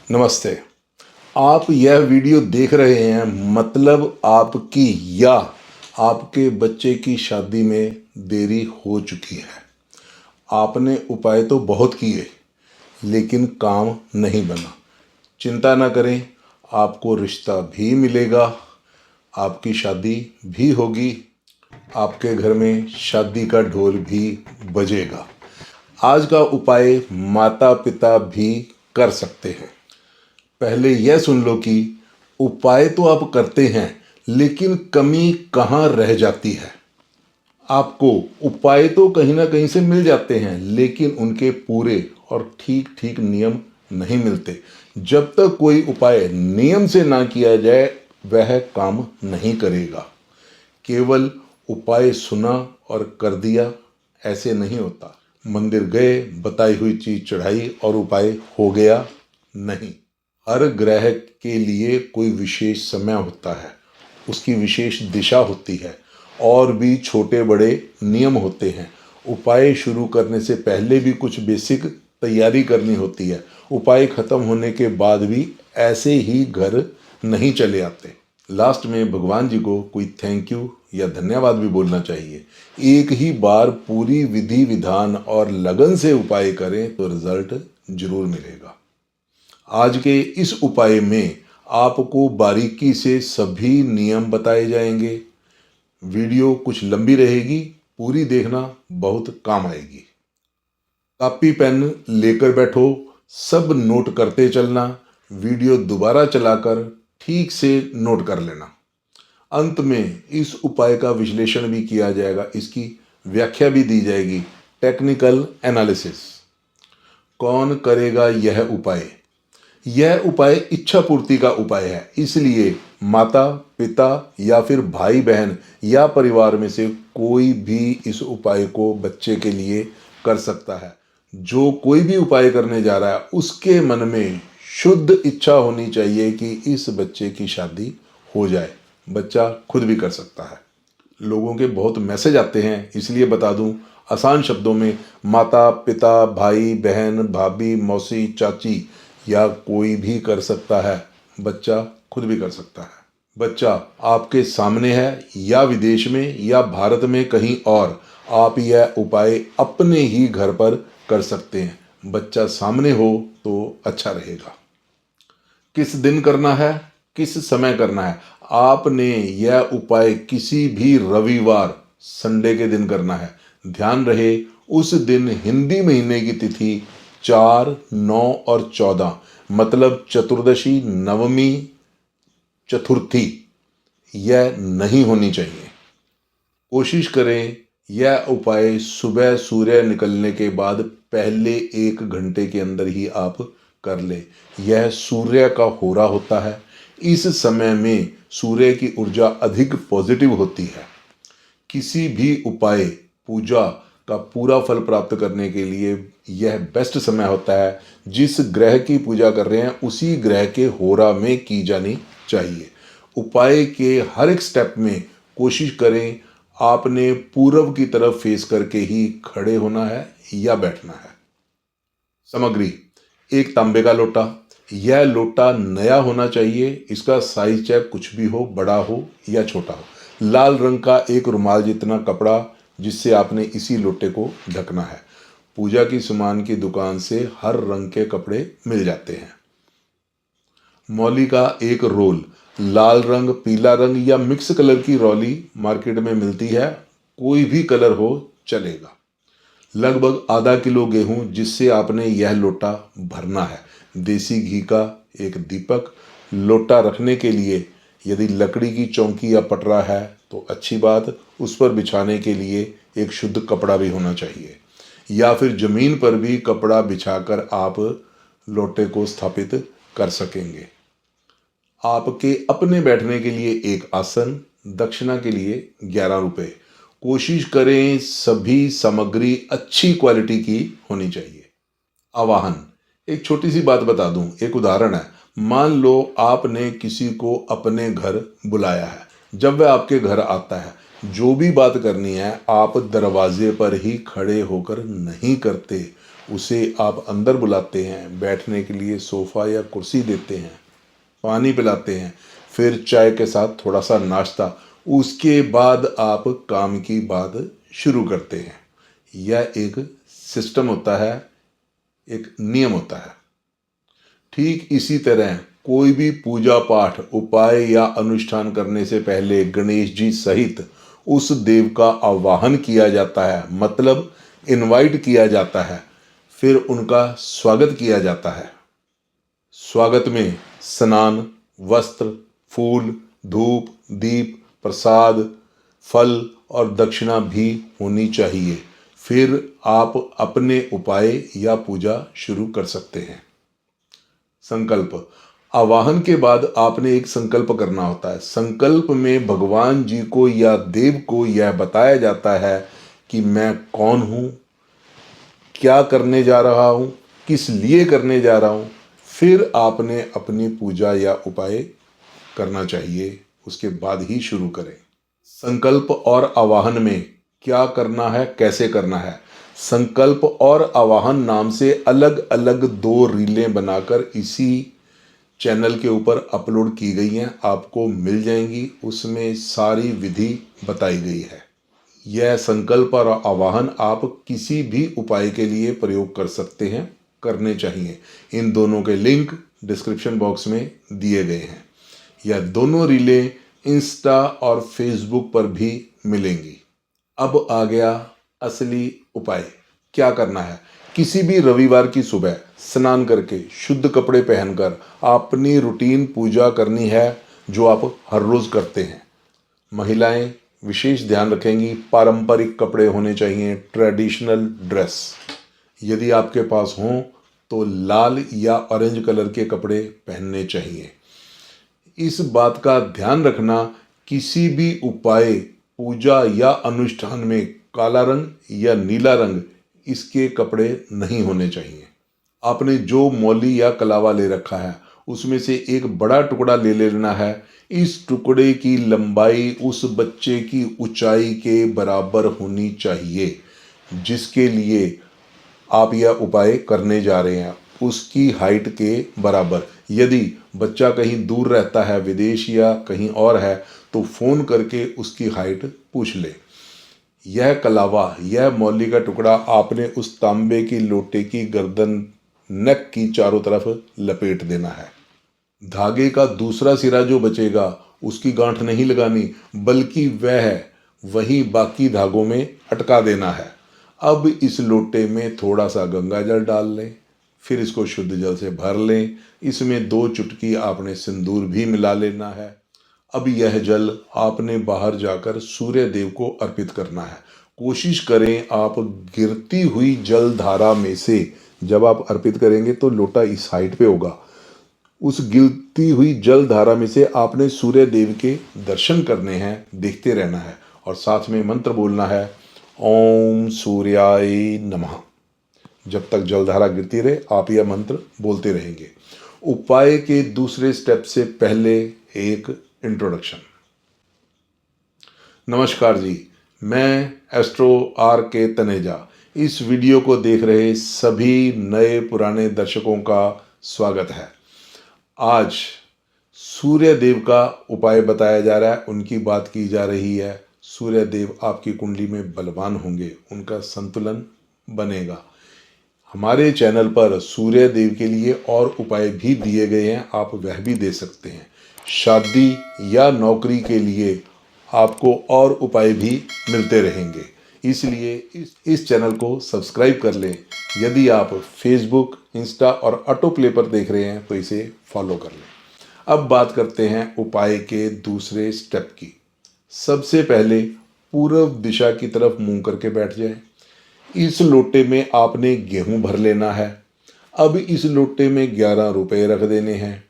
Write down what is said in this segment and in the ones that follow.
नमस्ते। आप यह वीडियो देख रहे हैं मतलब आपकी या आपके बच्चे की शादी में देरी हो चुकी है। आपने उपाय तो बहुत किए लेकिन काम नहीं बना। चिंता ना करें, आपको रिश्ता भी मिलेगा, आपकी शादी भी होगी, आपके घर में शादी का ढोल भी बजेगा। आज का उपाय माता पिता भी कर सकते हैं। पहले यह सुन लो कि उपाय तो आप करते हैं लेकिन कमी कहाँ रह जाती है। आपको उपाय तो कहीं ना कहीं से मिल जाते हैं लेकिन उनके पूरे और ठीक ठीक नियम नहीं मिलते। जब तक कोई उपाय नियम से ना किया जाए वह काम नहीं करेगा। केवल उपाय सुना और कर दिया ऐसे नहीं होता। मंदिर गए, बताई हुई चीज चढ़ाई और उपाय हो गया नहीं। हर ग्रह के लिए कोई विशेष समय होता है, उसकी विशेष दिशा होती है और भी छोटे बड़े नियम होते हैं। उपाय शुरू करने से पहले भी कुछ बेसिक तैयारी करनी होती है। उपाय खत्म होने के बाद भी ऐसे ही घर नहीं चले आते। लास्ट में भगवान जी को कोई थैंक यू या धन्यवाद भी बोलना चाहिए। एक ही बार पूरी विधि विधान और लगन से उपाय करें तो रिजल्ट जरूर मिलेगा। आज के इस उपाय में आपको बारीकी से सभी नियम बताए जाएंगे। वीडियो कुछ लंबी रहेगी, पूरी देखना, बहुत काम आएगी। कॉपी पेन लेकर बैठो, सब नोट करते चलना। वीडियो दोबारा चलाकर ठीक से नोट कर लेना। अंत में इस उपाय का विश्लेषण भी किया जाएगा, इसकी व्याख्या भी दी जाएगी, टेक्निकल एनालिसिस। कौन करेगा यह उपाय? यह उपाय इच्छा पूर्ति का उपाय है, इसलिए माता पिता या फिर भाई बहन या परिवार में से कोई भी इस उपाय को बच्चे के लिए कर सकता है। जो कोई भी उपाय करने जा रहा है उसके मन में शुद्ध इच्छा होनी चाहिए कि इस बच्चे की शादी हो जाए। बच्चा खुद भी कर सकता है। लोगों के बहुत मैसेज आते हैं, इसलिए बता दूं आसान शब्दों में, माता पिता भाई बहन भाभी मौसी चाची या कोई भी कर सकता है, बच्चा खुद भी कर सकता है। बच्चा आपके सामने है या विदेश में या भारत में कहीं और, आप यह उपाय अपने ही घर पर कर सकते हैं। बच्चा सामने हो तो अच्छा रहेगा। किस दिन करना है, किस समय करना है? आपने यह उपाय किसी भी रविवार संडे के दिन करना है। ध्यान रहे उस दिन हिंदी महीने की तिथि 4, 9 और 14 मतलब चतुर्दशी, नवमी, चतुर्थी यह नहीं होनी चाहिए। कोशिश करें यह उपाय सुबह सूर्य निकलने के बाद पहले 1 घंटे के अंदर ही आप कर ले। यह सूर्य का होरा होता है। इस समय में सूर्य की ऊर्जा अधिक पॉजिटिव होती है। किसी भी उपाय पूजा का पूरा फल प्राप्त करने के लिए यह बेस्ट समय होता है। जिस ग्रह की पूजा कर रहे हैं उसी ग्रह के होरा में की जानी चाहिए। उपाय के हर एक स्टेप में कोशिश करें आपने पूरब की तरफ फेस करके ही खड़े होना है या बैठना है। सामग्री: एक तांबे का लोटा। यह लोटा नया होना चाहिए, इसका साइज चाहे कुछ भी हो, बड़ा हो या छोटा हो। लाल रंग का एक रुमाल जितना कपड़ा जिससे आपने इसी लोटे को ढकना है। पूजा की सामान की दुकान से हर रंग के कपड़े मिल जाते हैं। मौली का एक रोल, लाल रंग, पीला रंग या मिक्स कलर की रौली मार्केट में मिलती है, कोई भी कलर हो चलेगा। लगभग आधा किलो गेहूं जिससे आपने यह लोटा भरना है। देसी घी का एक दीपक। लोटा रखने के लिए यदि लकड़ी की चौकी या पटरा है तो अच्छी बात, उस पर बिछाने के लिए एक शुद्ध कपड़ा भी होना चाहिए या फिर जमीन पर भी कपड़ा बिछाकर आप लोटे को स्थापित कर सकेंगे। आपके अपने बैठने के लिए एक आसन, दक्षिणा के लिए 11 रुपये। कोशिश करें सभी सामग्री अच्छी क्वालिटी की होनी चाहिए। आवाहन: एक छोटी सी बात बता दूं, एक उदाहरण है। मान लो आपने किसी को अपने घर बुलाया है। जब वह आपके घर आता है, जो भी बात करनी है आप दरवाजे पर ही खड़े होकर नहीं करते। उसे आप अंदर बुलाते हैं, बैठने के लिए सोफ़ा या कुर्सी देते हैं, पानी पिलाते हैं, फिर चाय के साथ थोड़ा सा नाश्ता, उसके बाद आप काम की बात शुरू करते हैं। यह एक सिस्टम होता है, एक नियम होता है। ठीक इसी तरह कोई भी पूजा पाठ, उपाय या अनुष्ठान करने से पहले गणेश जी सहित उस देव का आवाहन किया जाता है, मतलब इनवाइट किया जाता है, फिर उनका स्वागत किया जाता है। स्वागत में स्नान, वस्त्र, फूल, धूप, दीप, प्रसाद, फल और दक्षिणा भी होनी चाहिए। फिर आप अपने उपाय या पूजा शुरू कर सकते हैं। संकल्प। आवाहन के बाद आपने एक संकल्प करना होता है। संकल्प में भगवान जी को या देव को यह बताया जाता है कि मैं कौन हूँ, क्या करने जा रहा हूँ, किस लिए करने जा रहा हूँ। फिर आपने अपनी पूजा या उपाय करना चाहिए, उसके बाद ही शुरू करें। संकल्प और आवाहन में क्या करना है, कैसे करना है। संकल्प और आवाहन नाम से अलग अलग 2 रीलें बनाकर इसी चैनल के ऊपर अपलोड की गई हैं, आपको मिल जाएंगी। उसमें सारी विधि बताई गई है। यह संकल्प और आवाहन आप किसी भी उपाय के लिए प्रयोग कर सकते हैं, करने चाहिए। इन दोनों के लिंक डिस्क्रिप्शन बॉक्स में दिए गए हैं। यह दोनों रीलें इंस्टा और फेसबुक पर भी मिलेंगी। अब आ गया असली उपाय। क्या करना है। किसी भी रविवार की सुबह स्नान करके शुद्ध कपड़े पहनकर अपनी रूटीन पूजा करनी है, जो आप हर रोज करते हैं। महिलाएं विशेष ध्यान रखेंगी, पारंपरिक कपड़े होने चाहिए, ट्रेडिशनल ड्रेस। यदि आपके पास हों तो लाल या ऑरेंज कलर के कपड़े पहनने चाहिए। इस बात का ध्यान रखना, किसी भी उपाय, पूजा या अनुष्ठान में काला रंग या नीला रंग इसके कपड़े नहीं होने चाहिए। आपने जो मौली या कलावा ले रखा है उसमें से एक बड़ा टुकड़ा ले लेना है। इस टुकड़े की लंबाई उस बच्चे की ऊंचाई के बराबर होनी चाहिए जिसके लिए आप यह उपाय करने जा रहे हैं, उसकी हाइट के बराबर। यदि बच्चा कहीं दूर रहता है, विदेश या कहीं और है, तो फ़ोन करके उसकी हाइट पूछ ले। यह कलावा, यह मौली का टुकड़ा आपने उस तांबे की लोटे की गर्दन, नेक की चारों तरफ लपेट देना है। धागे का दूसरा सिरा जो बचेगा उसकी गांठ नहीं लगानी, बल्कि वह वहीं बाकी धागों में अटका देना है। अब इस लोटे में थोड़ा सा गंगा जल डाल लें, फिर इसको शुद्ध जल से भर लें। इसमें 2 चुटकी आपने सिंदूर भी मिला लेना है। अब यह जल आपने बाहर जाकर सूर्य देव को अर्पित करना है। कोशिश करें आप गिरती हुई जल धारा में से, जब आप अर्पित करेंगे तो लोटा इस हाइट पे होगा, उस गिरती हुई जल धारा में से आपने सूर्य देव के दर्शन करने हैं, देखते रहना है और साथ में मंत्र बोलना है, ओम सूर्याय नमः। जब तक जलधारा गिरती रहे आप यह मंत्र बोलते रहेंगे। उपाय के दूसरे स्टेप से पहले एक इंट्रोडक्शन। नमस्कार जी, मैं एस्ट्रो आर के तनेजा। इस वीडियो को देख रहे सभी नए पुराने दर्शकों का स्वागत है। आज सूर्य देव का उपाय बताया जा रहा है, उनकी बात की जा रही है। सूर्य देव आपकी कुंडली में बलवान होंगे, उनका संतुलन बनेगा। हमारे चैनल पर सूर्य देव के लिए और उपाय भी दिए गए हैं, आप वह भी दे सकते हैं। शादी या नौकरी के लिए आपको और उपाय भी मिलते रहेंगे, इसलिए इस चैनल को सब्सक्राइब कर लें। यदि आप फेसबुक, इंस्टा और ऑटो प्ले पर देख रहे हैं तो इसे फॉलो कर लें। अब बात करते हैं उपाय के दूसरे स्टेप की। सबसे पहले पूर्व दिशा की तरफ मुंह करके बैठ जाएं। इस लोटे में आपने गेहूं भर लेना है। अब इस लोटे में 11 रुपए रख देने हैं।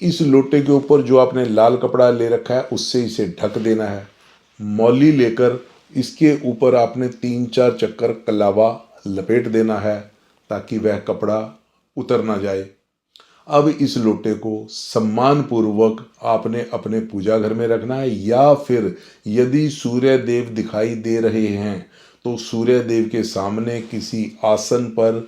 इस लोटे के ऊपर जो आपने लाल कपड़ा ले रखा है उससे इसे ढक देना है। मौली लेकर इसके ऊपर आपने 3-4 चक्कर कलावा लपेट देना है ताकि वह कपड़ा उतर ना जाए। अब इस लोटे को सम्मान पूर्वक आपने अपने पूजा घर में रखना है, या फिर यदि सूर्य देव दिखाई दे रहे हैं तो सूर्य देव के सामने किसी आसन पर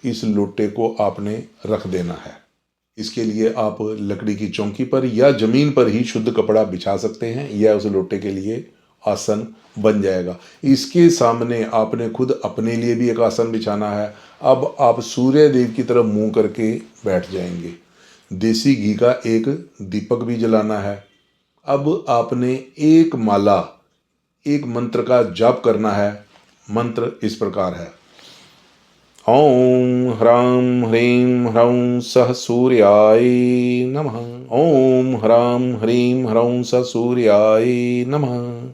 इस लोटे को आपने रख देना है। इसके लिए आप लकड़ी की चौकी पर या जमीन पर ही शुद्ध कपड़ा बिछा सकते हैं, यह उस लोटे के लिए आसन बन जाएगा। इसके सामने आपने खुद अपने लिए भी एक आसन बिछाना है। अब आप सूर्य देव की तरफ मुंह करके बैठ जाएंगे। देसी घी का एक दीपक भी जलाना है। अब आपने एक माला, एक मंत्र का जाप करना है। मंत्र इस प्रकार है: ओम ह्रां ह्रीं ह्रौं सः सूर्याय नमः। ओम ह्रां ह्रीं ह्रौं सः सूर्याय नमः।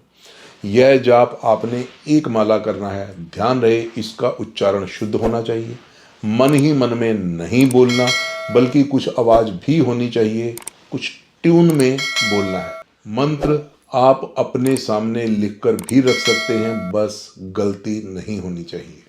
यह जाप आपने एक माला करना है। ध्यान रहे इसका उच्चारण शुद्ध होना चाहिए। मन ही मन में नहीं बोलना, बल्कि कुछ आवाज भी होनी चाहिए, कुछ ट्यून में बोलना है। मंत्र आप अपने सामने लिखकर भी रख सकते हैं, बस गलती नहीं होनी चाहिए।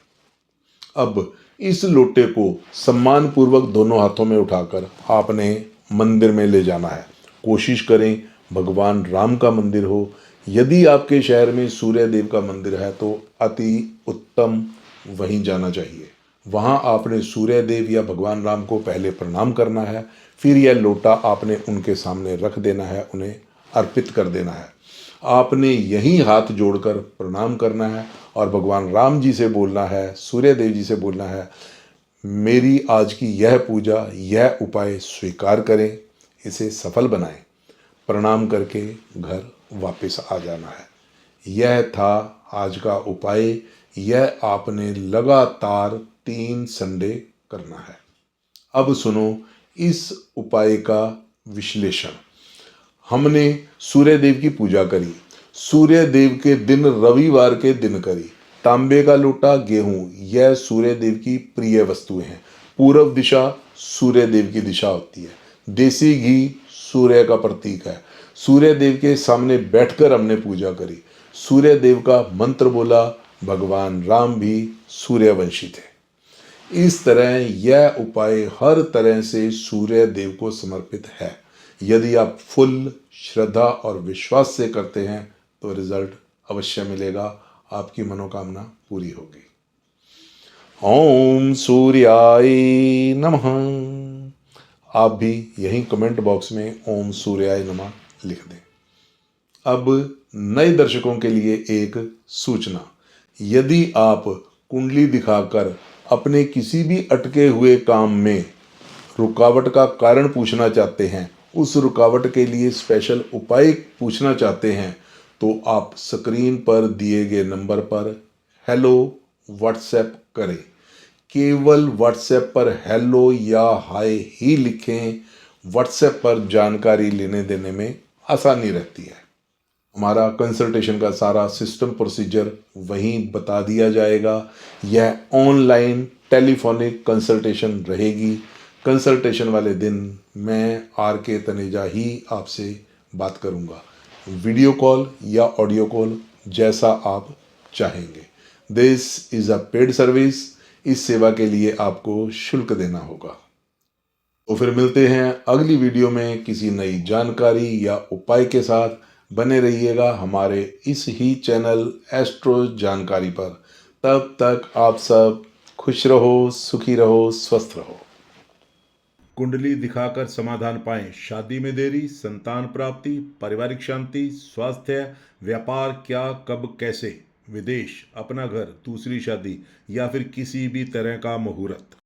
अब इस लोटे को सम्मान पूर्वक दोनों हाथों में उठाकर आपने मंदिर में ले जाना है। कोशिश करें भगवान राम का मंदिर हो। यदि आपके शहर में सूर्य देव का मंदिर है तो अति उत्तम, वहीं जाना चाहिए। वहां आपने सूर्य देव या भगवान राम को पहले प्रणाम करना है, फिर यह लोटा आपने उनके सामने रख देना है, उन्हें अर्पित कर देना है। आपने यहीं हाथ जोड़कर प्रणाम करना है और भगवान राम जी से बोलना है, सूर्य देव जी से बोलना है, मेरी आज की यह पूजा, यह उपाय स्वीकार करें, इसे सफल बनाएं। प्रणाम करके घर वापस आ जाना है। यह था आज का उपाय। यह आपने लगातार 3 संडे करना है। अब सुनो इस उपाय का विश्लेषण। हमने सूर्य देव की पूजा करी। सूर्य देव के दिन रविवार के दिन करी। तांबे का लोटा, गेहूं, यह सूर्य देव की प्रिय वस्तुएं हैं। पूर्व दिशा सूर्य देव की दिशा होती है। देसी घी सूर्य का प्रतीक है। सूर्य देव के सामने बैठकर हमने पूजा करी। सूर्य देव का मंत्र बोला। भगवान राम भी सूर्यवंशी थे। इस तरह यह उपाय हर तरह से सूर्य देव को समर्पित है। यदि आप फुल श्रद्धा और विश्वास से करते हैं तो रिजल्ट अवश्य मिलेगा, आपकी मनोकामना पूरी होगी। ओम सूर्याय नमः। आप भी यहीं कमेंट बॉक्स में ओम सूर्याय नमः लिख दें। अब नए दर्शकों के लिए एक सूचना। यदि आप कुंडली दिखाकर अपने किसी भी अटके हुए काम में रुकावट का कारण पूछना चाहते हैं, उस रुकावट के लिए स्पेशल उपाय पूछना चाहते हैं, तो आप स्क्रीन पर दिए गए नंबर पर हेलो व्हाट्सएप करें। केवल व्हाट्सएप पर हेलो या हाय ही लिखें। व्हाट्सएप पर जानकारी लेने देने में आसानी रहती है। हमारा कंसल्टेशन का सारा सिस्टम प्रोसीजर वहीं बता दिया जाएगा। यह ऑनलाइन टेलीफोनिक कंसल्टेशन रहेगी। कंसल्टेशन वाले दिन मैं RK तनेजा ही आपसे बात करूंगा। वीडियो कॉल या ऑडियो कॉल, जैसा आप चाहेंगे। This is a paid service. इस सेवा के लिए आपको शुल्क देना होगा। तो फिर मिलते हैं अगली वीडियो में किसी नई जानकारी या उपाय के साथ। बने रहिएगा हमारे इस ही चैनल एस्ट्रो जानकारी पर। तब तक आप सब खुश रहो, सुखी रहो, स्वस्थ रहो। कुंडली दिखाकर समाधान पाएं। शादी में देरी, संतान प्राप्ति, पारिवारिक शांति, स्वास्थ्य, व्यापार, क्या, कब, कैसे, विदेश, अपना घर, दूसरी शादी या फिर किसी भी तरह का मुहूर्त।